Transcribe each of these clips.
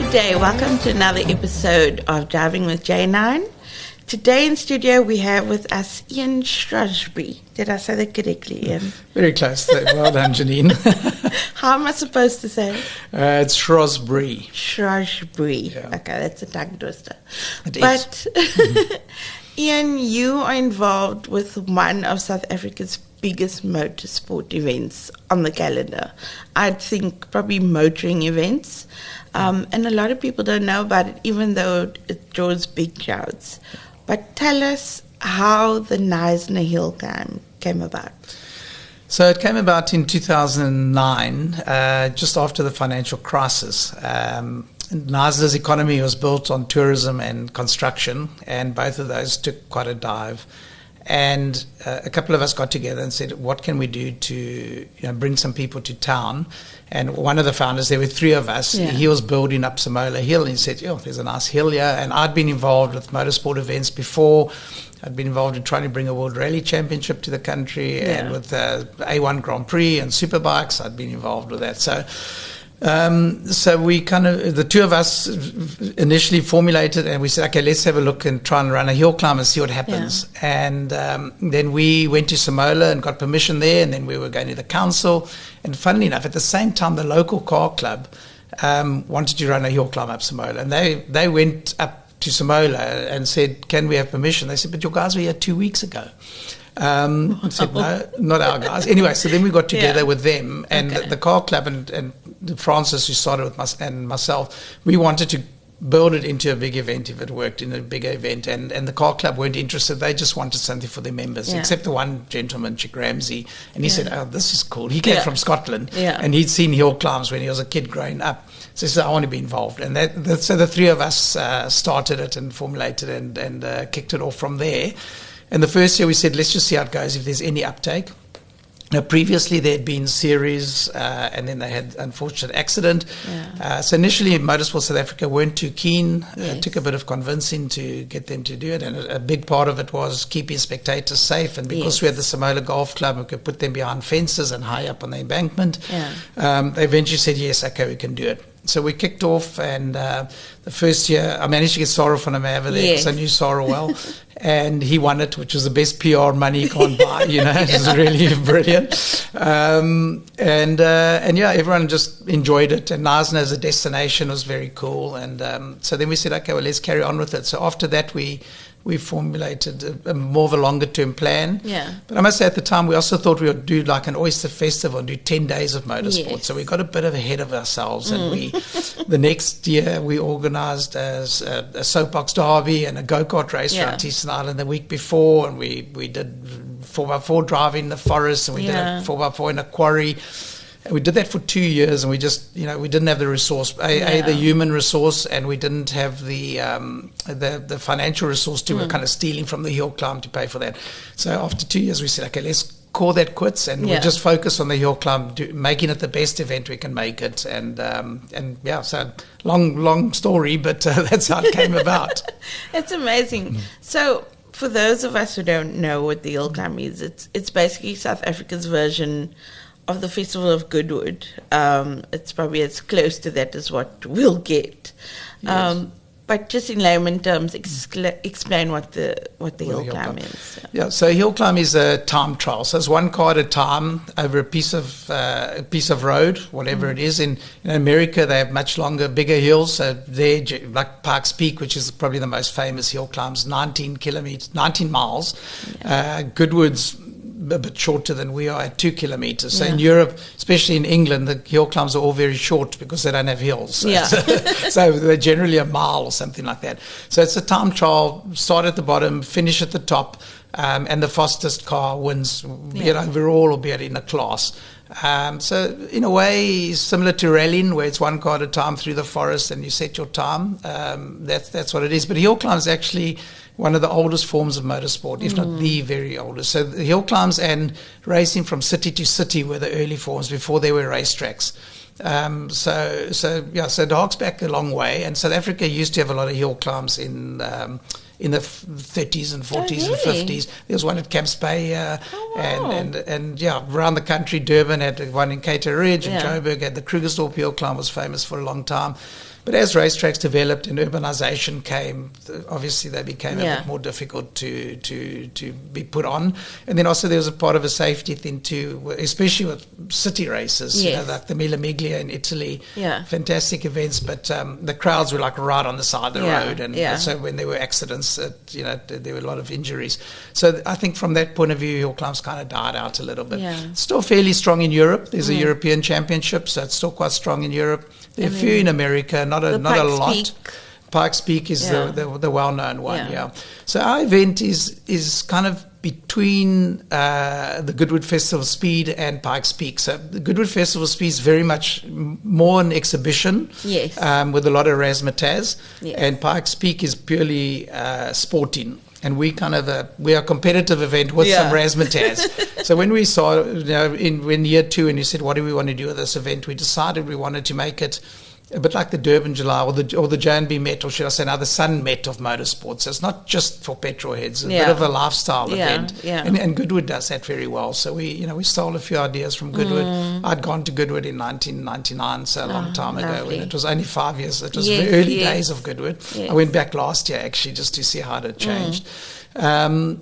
Good day. Welcome to another episode of Driving with Janine. Today in studio we have with us Ian Shrosbree. Did I say that correctly, Ian? Very close. Well done, Janine. How am I supposed to say it? It's Shrosbree. Shrosbree. Yeah. Okay, that's a tongue twister. It is. Ian, you are involved with one of South Africa's biggest motorsport events on the calendar. I think probably motoring events. And a lot of people don't know about it, even though it draws big crowds. But tell us how the Knysna Hillclimb came about. So it came about in 2009, just after the financial crisis. Knysna's economy was built on tourism and construction, and both of those took quite a dive. And a couple of us got together and said, what can we do to bring some people to town? And one of the founders, there were three of us, he was building up Samola Hill, and he said, there's a nice hill here. And I'd been involved with motorsport events before. I'd been involved in trying to bring a World Rally Championship to the country, and with the A1 Grand Prix and Superbikes, I'd been involved with that. So we the two of us initially formulated, and we said, okay, let's have a look and try and run a hill climb and see what happens. Yeah. And then we went to Samola and got permission there, and then we were going to the council. And funnily enough, at the same time, the local car club wanted to run a hill climb up Samola. And they went up to Samola and said, can we have permission? They said, but your guys were here 2 weeks ago. I said, no, not our guys. Anyway, so then we got together with them, and the car club and Francis, who started with us and myself, we wanted to build it into a big event if it worked in a bigger event, and the car club weren't interested. They just wanted something for their members, except the one gentleman, Chick Ramsey, and he said, oh, this is cool. He came from Scotland, and he'd seen hill climbs when he was a kid growing up. So he said, I want to be involved. And so the three of us started it and formulated and kicked it off from there. And the first year we said, let's just see how it goes, if there's any uptake. Now, previously there had been series, and then they had unfortunate accident. Yeah. So initially, Motorsport South Africa weren't too keen. It took a bit of convincing to get them to do it, and a big part of it was keeping spectators safe. And because we had the Samola Golf Club, we could put them behind fences and high up on the embankment. Yeah. They eventually said, yes, okay, we can do it. So we kicked off, and the first year I managed to get Sarah van der Merwe there because I knew Sarah well, and he won it, which was the best PR money you can't buy. It was really brilliant. And everyone just enjoyed it, and Knysna as a destination was very cool. And so then we said, okay, well, let's carry on with it. So after that, we formulated more of a longer-term plan. Yeah. But I must say, at the time, we also thought we would do like an oyster festival and do 10 days of motorsport. Yes. So we got a bit ahead of ourselves. And the next year, we organised a soapbox derby and a go-kart race around Eastern Island the week before. And we did 4x4 driving in the forest, and we did a 4x4 in a quarry. We did that for 2 years, and we just, we didn't have the resource, the human resource, and we didn't have the financial resource to kind of stealing from the hill climb to pay for that. So after 2 years, we said, okay, let's call that quits, and we'll just focus on the hill climb, making it the best event we can make it. So long story, but that's how it came about. It's amazing. So for those of us who don't know what the hill climb is, it's basically South Africa's version of the Festival of Goodwood. It's probably as close to that as what we'll get. Yes. But just in layman terms, explain what the hill climb is. Yeah, so hill climb is a time trial. So it's one car at a time over a piece of road, whatever it is. In America, they have much longer, bigger hills. So there, like Pikes Peak, which is probably the most famous hill climbs, 19 miles. Yeah. Goodwood's a bit shorter than we are at 2 kilometers. So in Europe, especially in England, the hill climbs are all very short because they don't have hills. So they're generally a mile or something like that. So it's a time trial, start at the bottom, finish at the top, and the fastest car wins, overall, albeit in a class. So in a way, similar to rallying, where it's one car at a time through the forest and you set your time. That's what it is. But hill climb is actually one of the oldest forms of motorsport, if not the very oldest. So the hill climbs and racing from city to city were the early forms before there were racetracks. So it harks back a long way. And South Africa used to have a lot of hill climbs in the 30s and 40s and 50s. There was one at Camps Bay, and around the country. Durban had one in Cater Ridge, and Joburg had the Krugersdorp hill climb, was famous for a long time. But as racetracks developed and urbanization came, obviously they became a bit more difficult to be put on. And then also there was a part of a safety thing too, especially with city races, like the Mille Miglia in Italy. Fantastic events, but the crowds were like right on the side of the road. And so when there were accidents, there were a lot of injuries. So I think from that point of view, hill climbs kind of died out a little bit. It's still fairly strong in Europe. There's a European Championship, so it's still quite strong in Europe. There are a few in America, not a lot. Pikes Peak is the well-known one, So our event is kind of between the Goodwood Festival Speed and Pikes Peak. So the Goodwood Festival Speed is very much more an exhibition with a lot of razzmatazz, and Pikes Peak is purely sporting. And we are a competitive event with some razzmatazz. So when we saw, in year 2, and you said, what do we want to do with this event? We decided we wanted to make it a bit like the Durban July or the J&B Met, or should I say now the Sun Met of motorsports. So it's not just for petrolheads, a bit of a lifestyle event. And Goodwood does that very well. So we stole a few ideas from Goodwood. I'd gone to Goodwood in 1999, so a long time ago, when it was only 5 years. It was the early days of Goodwood. I went back last year actually just to see how it had changed. So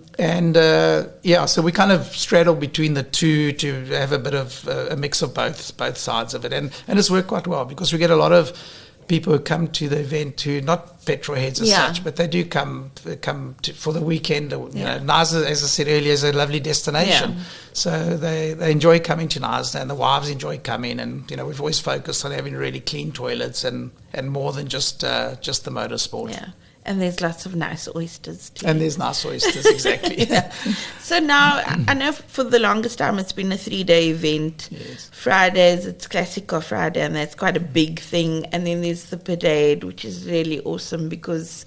we kind of straddle between the two to have a bit of a mix of both sides of it, and it's worked quite well because we get a lot of people who come to the event who not petrolheads as such, but they do come for the weekend. Knysna, as I said earlier, is a lovely destination, so they enjoy coming to Knysna, and the wives enjoy coming, and we've always focused on having really clean toilets and more than just the motorsport. And there's lots of nice oysters too. And there's nice oysters, exactly. So now, I know for the longest time it's been a 3-day event. Fridays, it's Classic Car Friday, and that's quite a big thing. And then there's the parade, which is really awesome because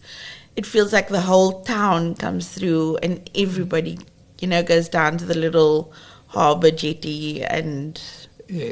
it feels like the whole town comes through and everybody, goes down to the little harbour jetty and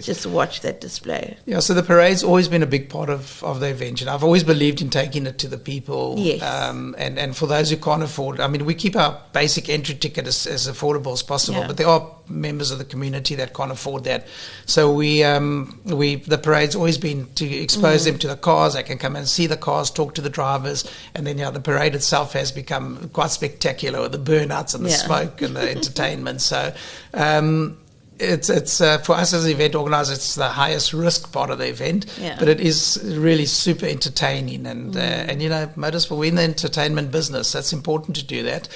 just watch that display. So the parade's always been a big part of the event. I've always believed in taking it to the people. And for those who can't afford, we keep our basic entry ticket as affordable as possible, but there are members of the community that can't afford that. So the parade's always been to expose them to the cars. They can come and see the cars, talk to the drivers, and then the parade itself has become quite spectacular with the burnouts and the smoke and the entertainment. So it's for us as an event organizer, it's the highest risk part of the event, but it is really super entertaining, and motorsport, we're in the entertainment business. That's important to do that.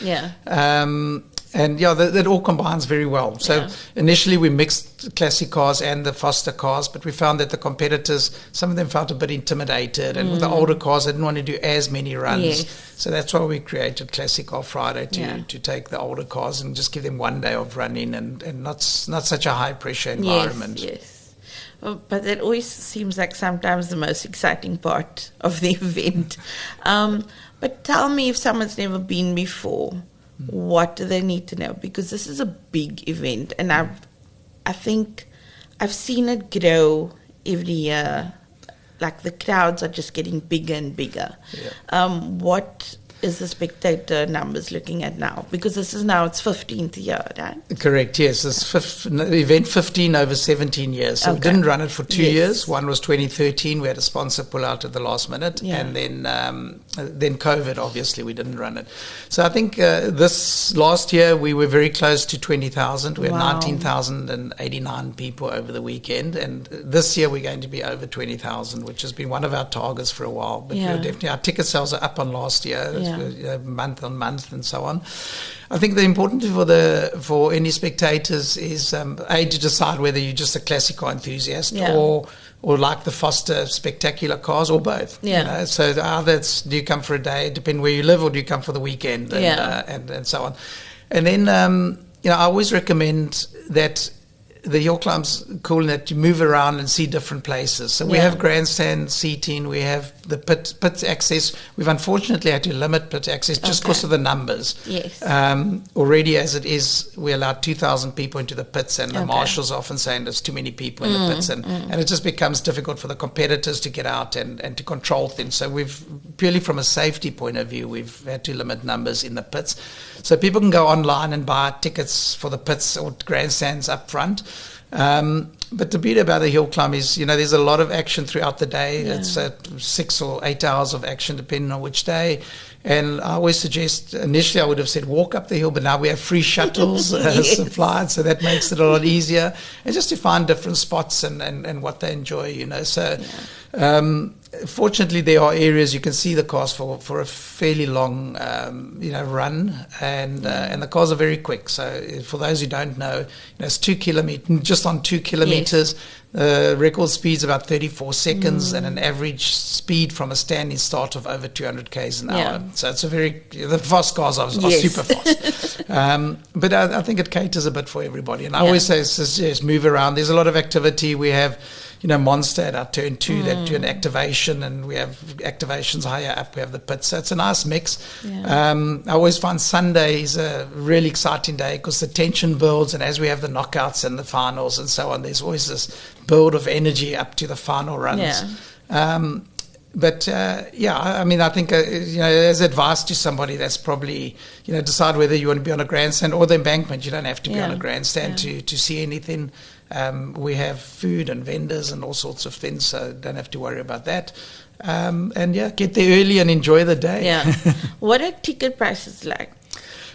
That all combines very well. So initially we mixed classic cars and the Foster cars, but we found that the competitors, some of them felt a bit intimidated, and with the older cars, they didn't want to do as many runs. So that's why we created Classic Car Friday to take the older cars and just give them one day of running and not such a high pressure environment. Well, but that always seems like sometimes the most exciting part of the event. But tell me, if someone's never been before, what do they need to know? Because this is a big event, and I think I've seen it grow every year. Like the crowds are just getting bigger and bigger. What is the spectator numbers looking at now? Because this is now its 15th year, right? Correct, yes. It's event 15 over 17 years. So we didn't run it for 2 years. One was 2013. We had a sponsor pull out at the last minute. And then COVID, obviously, we didn't run it. So I think this last year we were very close to 20,000. We had 19,089 people over the weekend. And this year we're going to be over 20,000, which has been one of our targets for a while. But we're definitely, our ticket sales are up on last year. Month on month and so on. I think the important thing for any spectators is to decide whether you're just a classic car enthusiast or like the Foster spectacular cars, or both. So either do you come for a day, depending where you live, or do you come for the weekend, and so on. And then I always recommend that the hill climb's cool in that you move around and see different places. So we have grandstand seating, we have the pit access. We've unfortunately had to limit pit access just because of the numbers. Already as it is, we allowed 2,000 people into the pits, and the marshals often saying there's too many people in the pits, and it just becomes difficult for the competitors to get out and to control things. So we've, purely from a safety point of view, we've had to limit numbers in the pits. So people can go online and buy tickets for the pits or grandstands up front. But the beauty about the hill climb is, there's a lot of action throughout the day. Yeah. It's 6 or 8 hours of action depending on which day. And I always suggest, initially I would have said walk up the hill, but now we have free shuttles Yes. supplied, so that makes it a lot easier. And just to find different spots and what they enjoy, So fortunately there are areas you can see the cars for a fairly long, run, and the cars are very quick. So for those who don't know, it's 2 kilometers, just on 2 kilometers. Yes. Record speed's about 34 seconds and an average speed from a standing start of over 200 k's an hour. So it's the fast cars are super fast. But I think it caters a bit for everybody. And I always say, just move around. There's a lot of activity. We have, Monster at our turn 2 that do an activation, and we have activations higher up. We have the pits. So it's a nice mix. I always find Sunday is a really exciting day because the tension builds, and as we have the knockouts and the finals and so on, there's always this build of energy up to the final runs. I think, as advice to somebody that's probably, decide whether you want to be on a grandstand or the embankment. You don't have to be on a grandstand to see anything. We have food and vendors and all sorts of things, so don't have to worry about that. Get there early and enjoy the day. What are ticket prices like?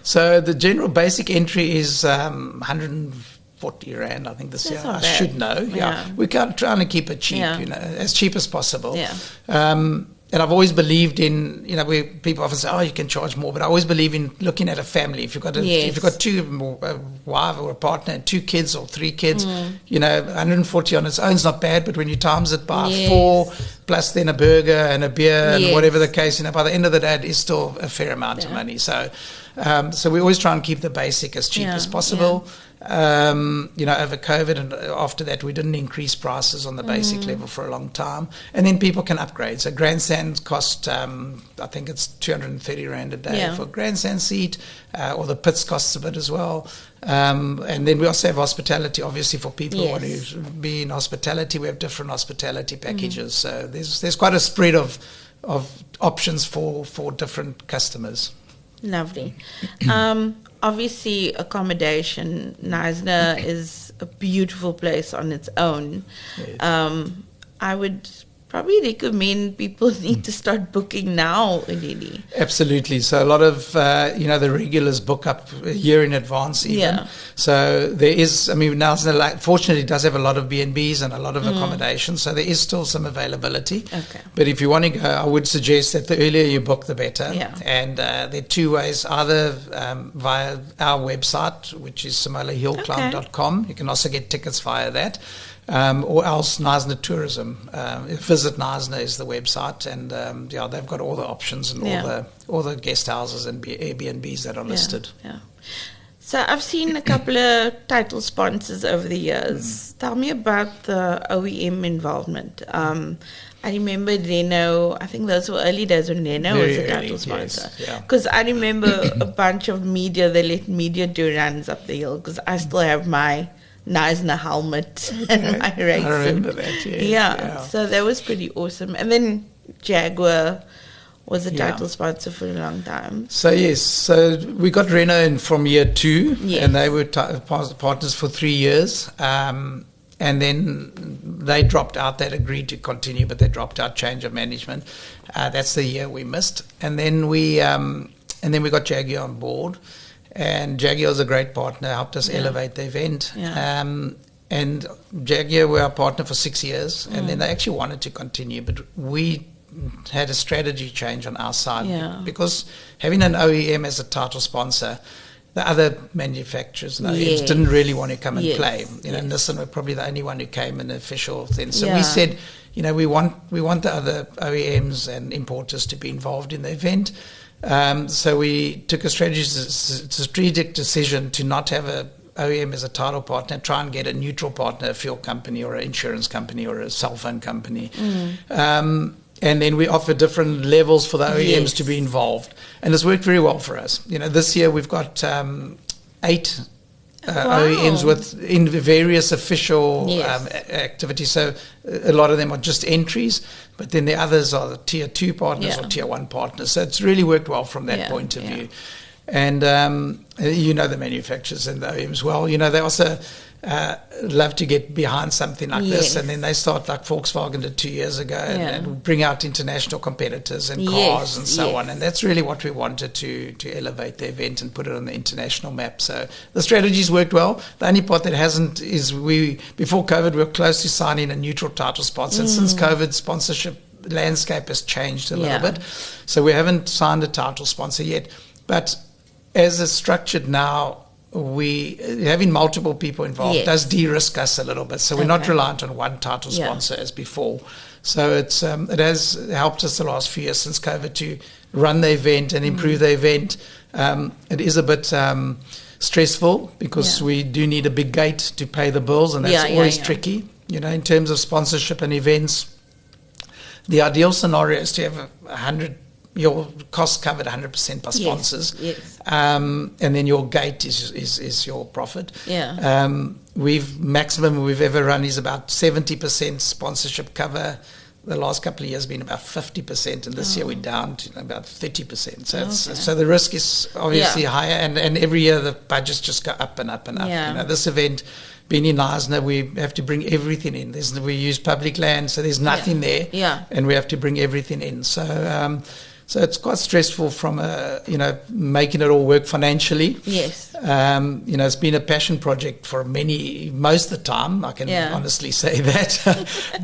So the general basic entry is 140 Rand, I think, this year. I should know. We're trying to keep it cheap, as cheap as possible. And I've always believed in, people often say, you can charge more, but I always believe in looking at a family. If you've got a wife or a partner and 2 kids or 3 kids, 140 on its own is not bad, but when you times it by 4, plus then a burger and a beer and whatever the case, by the end of the day, it is still a fair amount of money. So we always try and keep the basic as cheap as possible. Over COVID and after that, we didn't increase prices on the basic level for a long time. And then people can upgrade. So grandstands cost, I think it's 230 Rand a day for a grandstand seat, or the pits costs a bit as well. And then we also have hospitality, obviously, for people who want to be in hospitality. We have different hospitality packages. So there's quite a spread of options for different customers. Lovely. Obviously, accommodation. Knysna is a beautiful place on its own. Yes. I would probably recommend people need to start booking now, really. Absolutely. So a lot of, the regulars book up a year in advance even. So there is, Knysna fortunately does have a lot of B&Bs and a lot of accommodation, so there is still some availability. Okay. But if you want to go, I would suggest that the earlier you book, the better. And there are 2 ways, either via our website, which is simolahillclimb.com. You can also get tickets via that. Or else Knysna Tourism. Visit Knysna is the website, and they've got all the options and all the guest houses and Airbnbs that are listed. So I've seen a couple of title sponsors over the years. Tell me about the OEM involvement. I remember Renault. I think those were early days when Renault was a title sponsor. Because I remember a bunch of media. They let media do runs up the hill because I still have my Knysna helmet and my race. I remember that, so that was pretty awesome. And then Jaguar was a title sponsor for a long time. So we got Renault in from year 2, and they were partners for 3 years. And then they dropped out. They'd agreed to continue, but they dropped out, change of management. That's the year we missed. And then we got Jaguar on board. And Jaguar is a great partner, helped us elevate the event. And Jaguar were our partner for 6 years, and then they actually wanted to continue, but we had a strategy change on our side because having an OEM as a title sponsor, the other manufacturers and OEMs didn't really want to come and play. Nissan were probably the only one who came in the official thing. So we said, we want the other OEMs and importers to be involved in the event. So we took a strategic decision to not have a OEM as a title partner, try and get a neutral partner, a fuel company or an insurance company or a cell phone company. And then we offer different levels for the OEMs to be involved. And it's worked very well for us. This year we've got 8 OEMs in various official activities. So a lot of them are just entries, but then the others are the tier 2 partners or tier 1 partners. So it's really worked well from that point of view. And you know the manufacturers and the OEMs well. You know, they also love to get behind something like this, and then they start like Volkswagen did 2 years ago and bring out international competitors and cars and so on. And that's really what we wanted to elevate the event and put it on the international map. So the strategy's worked well. The only part that hasn't is before COVID, we were close to signing a neutral title sponsor. And since COVID, sponsorship landscape has changed a little bit. So we haven't signed a title sponsor yet. But as it's structured now, having multiple people involved does de-risk us a little bit. So we're not reliant on one title sponsor as before. So it has helped us the last few years since COVID to run the event and improve the event. It is a bit stressful because we do need a big gate to pay the bills, and that's always tricky. You know, in terms of sponsorship and events, the ideal scenario is to have 100. Your costs covered 100% by sponsors, and then your gate is your profit. Maximum we've ever run is about 70% sponsorship cover. The last couple of years has been about 50%, and this year we're down to about 30%. So so the risk is obviously higher, and every year the budgets just go up and up and up. You know, this event, being in Knysna, we have to bring everything in. We use public land, so there's nothing there, and we have to bring everything in. So it's quite stressful from making it all work financially. Yes. It's been a passion project for most of the time. I can honestly say that.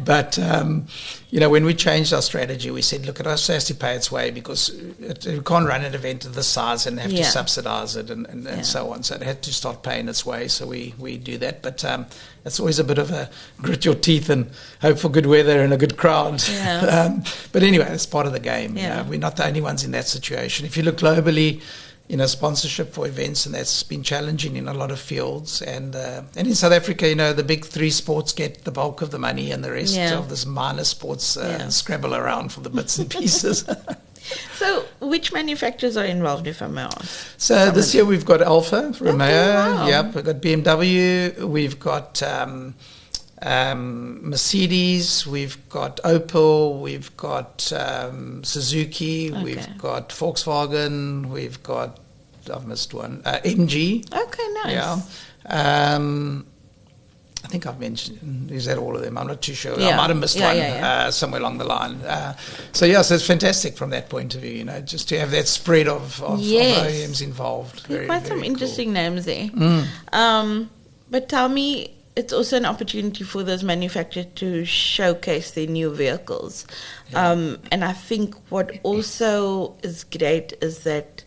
But when we changed our strategy, we said, look, it also has to pay its way, because we can't run an event of this size and have to subsidize it and so on. So it had to start paying its way. So we do that. But it's always a bit of a grit your teeth and hope for good weather and a good crowd. But anyway, it's part of the game. You know, we're not the only ones in that situation. If you look globally, sponsorship for events, and that's been challenging in a lot of fields. And in South Africa, the big three sports get the bulk of the money, and the rest of this minor sports scrabble around for the bits and pieces. So which manufacturers are involved, if I may ask? So this year we've got Alfa Romeo. Yep, we've got BMW. We've got Mercedes, we've got Opel, we've got Suzuki, we've got Volkswagen, we've got, I've missed one, MG. Okay, nice. Yeah. I think I've mentioned, is that all of them? I'm not too sure. I might have missed one somewhere along the line. So it's fantastic from that point of view, just to have that spread of OEMs involved. Quite some interesting names there. But tell me, it's also an opportunity for those manufacturers to showcase their new vehicles. And I think what also is great is that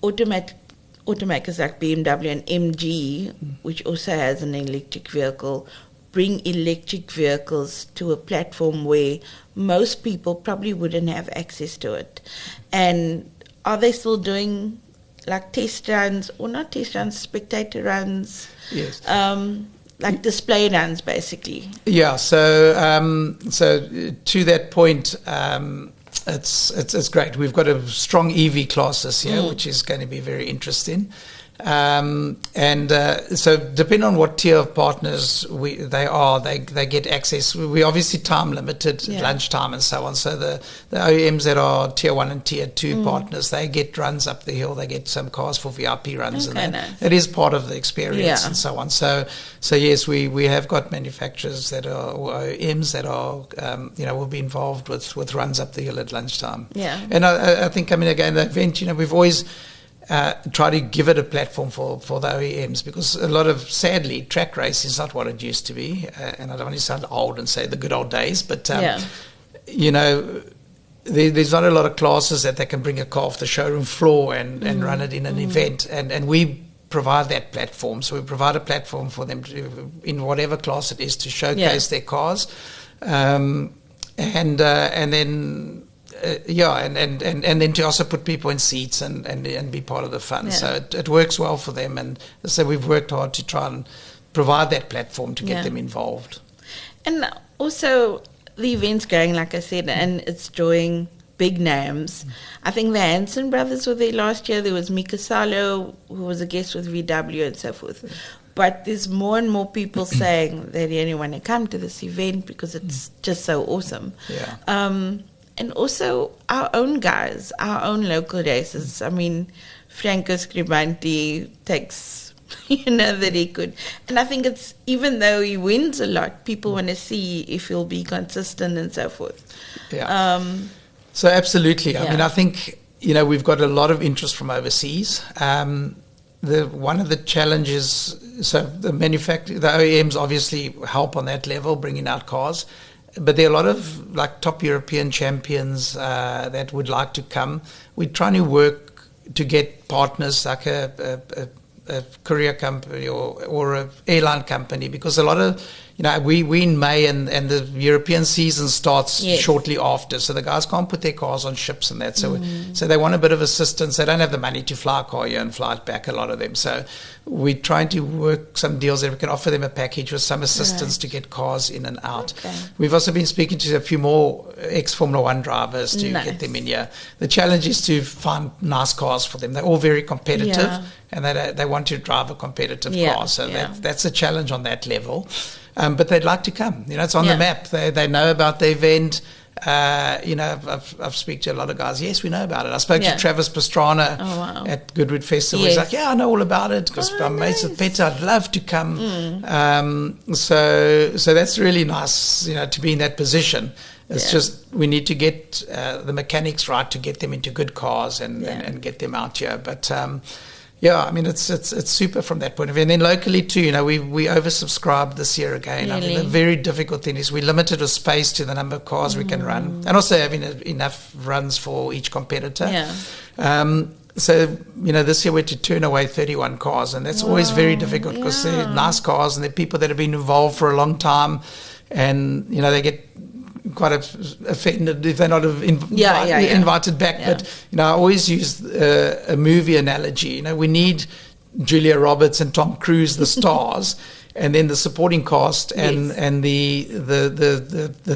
automakers like BMW and MG, which also has an electric vehicle, bring electric vehicles to a platform where most people probably wouldn't have access to it. And are they still doing like test runs, or not test runs, spectator runs? Yes. Like display runs, basically. Yeah. So to that point, it's great. We've got a strong EV class this year, which is going to be very interesting. So depending on what tier of partners they get access. We obviously time limited at lunchtime and so on. So the OEMs that are tier 1 and tier 2 partners, they get runs up the hill. They get some cars for VIP runs, and nice. It is part of the experience and so on. So yes, we have got manufacturers that are, or OEMs that are will be involved with runs up the hill at lunchtime. Yeah, and I think again the event, we've always try to give it a platform for the OEMs, because a lot of, sadly, track race is not what it used to be. And I don't want to sound old and say the good old days, but, there's not a lot of classes that they can bring a car off the showroom floor and run it in an event. And we provide that platform. So we provide a platform for them to, in whatever class it is, to showcase their cars. And then... and then to also put people in seats and be part of the fun. So it works well for them, and so we've worked hard to try and provide that platform to get them involved. And also the event's going, like I said, and it's drawing big names. I think the Hansen brothers were there last year. There was Mika Salo, who was a guest with VW and so forth. But there's more and more people saying they really want to come to this event because it's just so awesome. And also our own guys, our own local races. I mean, Franco Scribanti takes, the record. And I think it's, even though he wins a lot, people want to see if he'll be consistent and so forth. Yeah. So absolutely. Yeah. I mean, I think, we've got a lot of interest from overseas. One of the challenges, so the OEMs obviously help on that level, bringing out cars. But there are a lot of top European champions that would like to come. We're trying to work to get partners like a courier company or an airline company, because a lot of, we in May and the European season starts shortly after. So the guys can't put their cars on ships and that. So they want a bit of assistance. They don't have the money to fly a car here and fly it back, a lot of them. So we're trying to work some deals that we can offer them a package with some assistance to get cars in and out. Okay. We've also been speaking to a few more ex-Formula One drivers to get them in here. The challenge is to find nice cars for them. They're all very competitive and they want to drive a competitive car. So that's a challenge on that level. But they'd like to come. It's on the map. They know about the event. I've spoken to a lot of guys. Yes, we know about it. I spoke to Travis Pastrana at Goodwood Festival. He's like, I know all about it because I'm mates with Peter. I'd love to come. So that's really nice, to be in that position. It's just we need to get the mechanics right to get them into good cars and get them out here. But I mean, it's super from that point of view. And then locally too, we oversubscribed this year again. Really? I mean, the very difficult thing is we're limited with space to the number of cars we can run, and also having enough runs for each competitor. So, this year we had to turn away 31 cars, and that's always very difficult because they're nice cars and they're people that have been involved for a long time, and, they get quite offended if they're not invited back. But I always use a movie analogy. We need Julia Roberts and Tom Cruise, the stars, and then the supporting cast, and the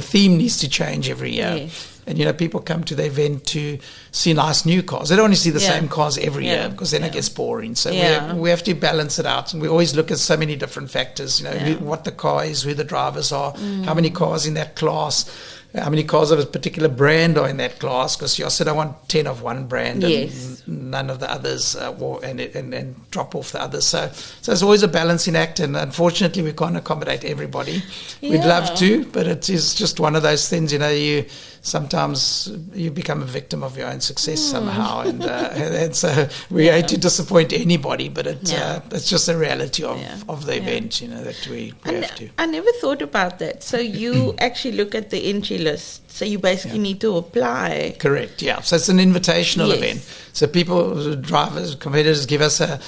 theme needs to change every year. And people come to the event to see nice new cars. They don't want to see the same cars every year, because then it gets boring. So we have to balance it out, and we always look at so many different factors. What the car is, who the drivers are, how many cars in that class, how many cars of a particular brand are in that class. Because you said I want 10 of one brand and none of the others, and drop off the others. So it's always a balancing act, and unfortunately we can't accommodate everybody. We'd love to, but it is just one of those things. Sometimes you become a victim of your own success somehow, and so we hate to disappoint anybody, but it's just a reality of the event, that we have to. I never thought about that. So you actually look at the entry list. So you basically need to apply. Correct. Yeah. So it's an invitational event. So people, drivers, competitors give us a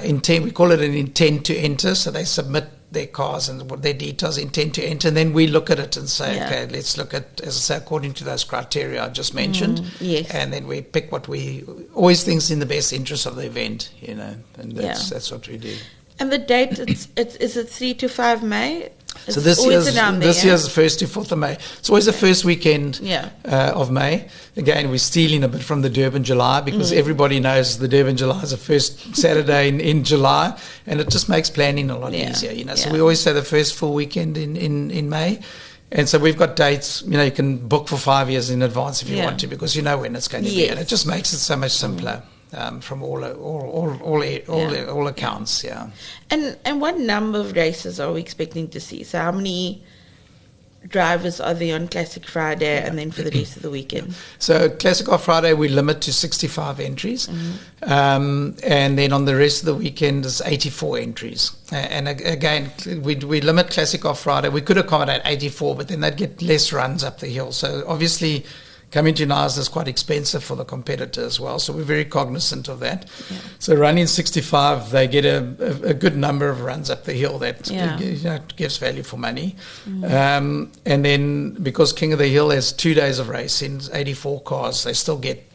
intent. We call it an intent to enter. So they submit their cars and what their details intend to enter, and then we look at it and say, okay, let's look at, as I say, according to those criteria I just mentioned, and then we pick what we always think is in the best interest of the event, and that's what we do. And the date, is it 3 to 5 May? So this year's the 1st to 4th of May. It's always the first weekend of May. Again, we're stealing a bit from the Durban July, because everybody knows the Durban July is the first Saturday in July, and it just makes planning a lot easier. So we always say the first full weekend in May. And so we've got dates, you can book for 5 years in advance if you want to, because you know when it's going to be, and it just makes it so much simpler. From all accounts, And what number of races are we expecting to see? So how many drivers are there on Classic Friday and then for the rest of the weekend? So Classic Car Friday we limit to 65 entries, and then on the rest of the weekend is 84 entries. And again, we limit Classic Car Friday. We could accommodate 84, but then they'd get less runs up the hill. So obviously, coming to Knysna is quite expensive for the competitor as well, so we're very cognizant of that. So running 65, they get a good number of runs up the hill that gives value for money. And then because King of the Hill has 2 days of racing, 84 cars, they still get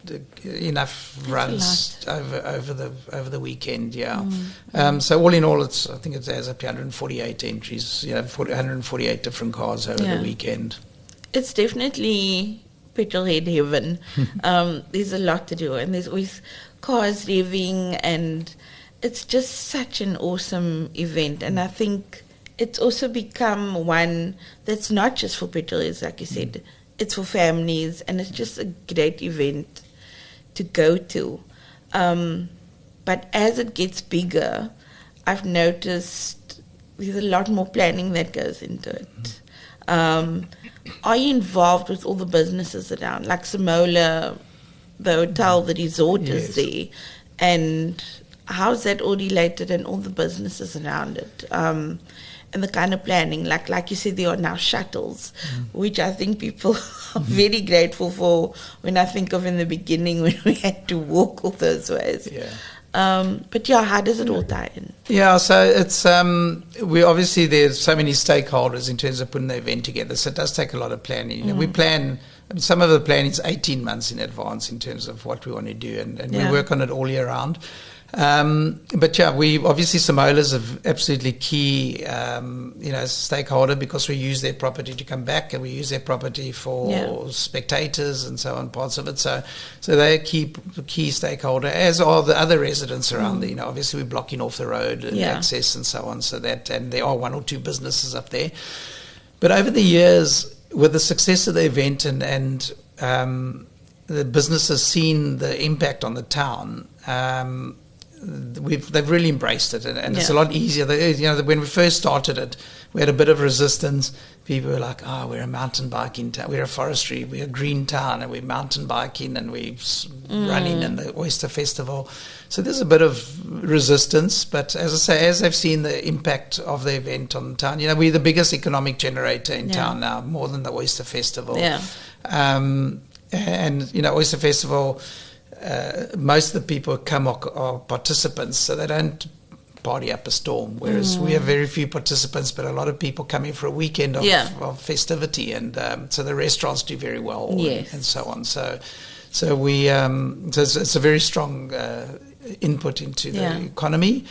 enough runs over the weekend. So all in all, I think it adds up to 148 entries. 148 different cars over the weekend. It's definitely petrolhead heaven. There's a lot to do, and there's always cars revving, and it's just such an awesome event. And I think it's also become one that's not just for petrolheads, like you said. it's for families, and it's just a great event to go to. But as it gets bigger, I've noticed there's a lot more planning that goes into it. Are you involved with all the businesses around, like Samola, the hotel, the resort is there, and how's that all related and all the businesses around it? And the kind of planning, like you said, there are now shuttles, which I think people are very grateful for when I think of in the beginning when we had to walk all those ways. But how does it all tie in? Yeah, so it's we obviously there's so many stakeholders in terms of putting the event together, so it does take a lot of planning. You know, we plan. Some of the planning is 18 months in advance in terms of what we want to do, and we work on it all year round. But we obviously Samola's an absolutely key, stakeholder, because we use their property to come back, and we use their property for spectators and so on, parts of it. So they're a key stakeholder, as are the other residents around there. You know, obviously we're blocking off the road and access and so on. And there are one or two businesses up there. But over the years, with the success of the event and the business has seen the impact on the town. They've really embraced it, and it's a lot easier. When we first started it, we had a bit of resistance. People were like, we're a mountain biking town, we're a forestry, we're a green town, and we're mountain biking, and we're running in the Oyster Festival. So there's a bit of resistance, but as I say, as they've seen the impact of the event on the town, we're the biggest economic generator in town now, more than the Oyster Festival. And Oyster Festival, most of the people who come are participants, so they don't party up a storm, whereas we have very few participants, but a lot of people come in for a weekend of festivity, and so the restaurants do very well, and so on. So we so it's a very strong input into the economy.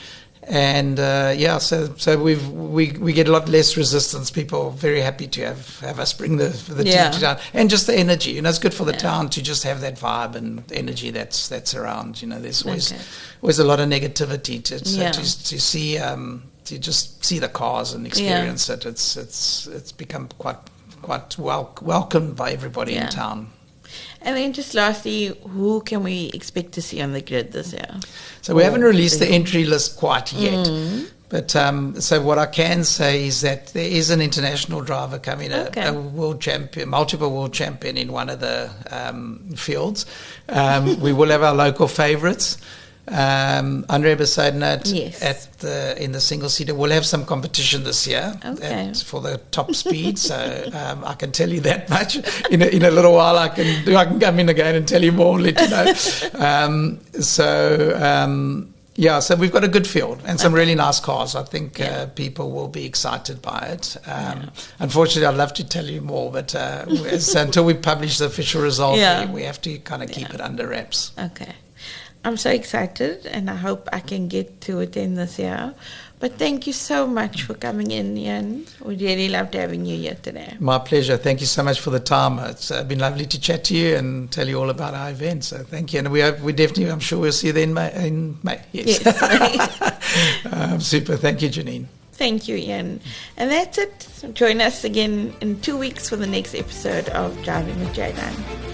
And so we get a lot less resistance. People are very happy to have us bring the team to town, and just the energy. It's good for the town to just have that vibe and energy that's around. There's always a lot of negativity to see to just see the cars and experience it. It's become quite welcomed by everybody in town. And then just lastly, who can we expect to see on the grid this year? So we haven't released the entry list quite yet. But so what I can say is that there is an international driver coming, a world champion, multiple world champion in one of the fields. We will have our local favourites. Andre Besaidnot in the single seater. We'll have some competition this year for the top speed, so I can tell you that much. In a little while I can come in again and tell you more, let you know. So we've got a good field and some really nice cars. I think people will be excited by it. Unfortunately, I'd love to tell you more, but until we publish the official result, we have to kind of keep it under wraps. Okay. I'm so excited, and I hope I can get to attend this year. But thank you so much for coming in, Jan. We really loved having you here today. My pleasure. Thank you so much for the time. It's been lovely to chat to you and tell you all about our event. So thank you. And we definitely, I'm sure we'll see you then in May. Yes. Super. Thank you, Janine. Thank you, Jan. And that's it. Join us again in 2 weeks for the next episode of Driving with Janine.